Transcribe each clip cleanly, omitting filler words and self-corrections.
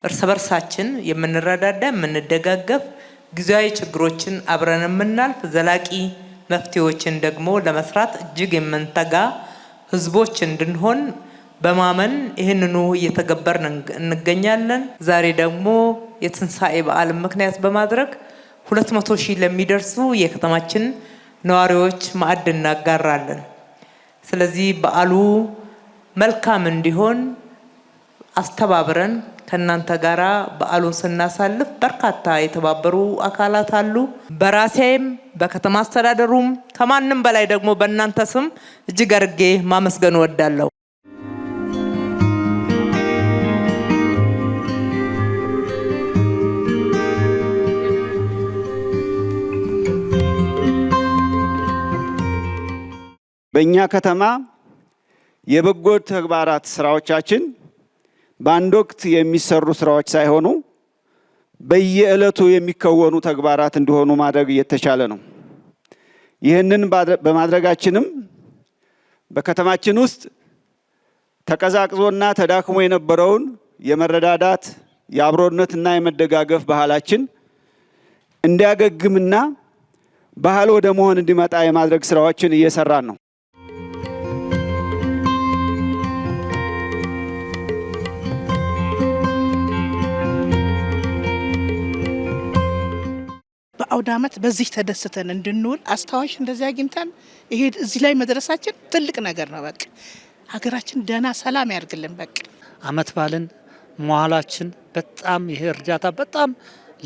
እርስ በርሳችን የምንረዳዳ የምንደጋገፍ ጊዜያዊ ችግሮችን አብረን የምናልፍ ዘላቂ መፍትሄዎችን ደግሞ ለመስራት እጅግ የምንተጋ ህዝቦች እንድንሆን በማመን ይህንኑ እየተገበርን እንገኛለን። ዛሬ ደግሞ የትንሳኤ በዓል ምክንያት በማድረግ 200,000 ለሚደርሱ የከተማችን ነዋሪዎች ማዕድ እናጋራለን። ስለዚህ በዓሉ መልካም እንዲሆን አስተባብረን ከናንተ ጋራ በዓሉን ስናሳልፍ በርካታ የተባበሩ አካላት አሉ። በራሴም በከተማ አስተዳደሩም ከማንም በላይ ደግሞ በእናንተ ስም እጅግ አድርጌ ማመስገን እወዳለሁ። በእኛ ከተማ የበጎ ተግባራት ስራዎቻችን በአንድ ወቅት የሚሰሩ ስራዎች ሳይሆኑ በየዕለቱ የሚከወኑ ተግባራት እንዲሆኑ ማድረግ እየተቻለ ነው። ይህንን በማድረጋችንም በከተማችን ውስጥ ተቀዛቅዞና ተዳክሞ የነበረውን የመረዳዳት የአብሮነትና የመደጋገፍ ባህላችን እንዲያገግምና ባህል ወደ መሆን እንዲመጣ የማድረግ ስራዎችን እየሰራን ነው። በአውደ ዓመት በዚህ ተደስተን እንድንውል አስታዋሽ እንደዚህ አግኝተን ይሄ እዚህ ላይ መድረሳችን ትልቅ ነገር ነው። በቃ ሀገራችን ደህና ሰላም ያርግልን። በቃ ዓመት ባልን መዋላችን በጣም ይሄ እርዳታ በጣም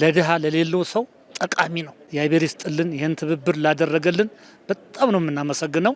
ለድሃ ለሌለው ሰው ጠቃሚ ነው። የአይቤር ይስጥልን። ይሄን ትብብር ላደረገልን በጣም ነው የምናመሰግነው።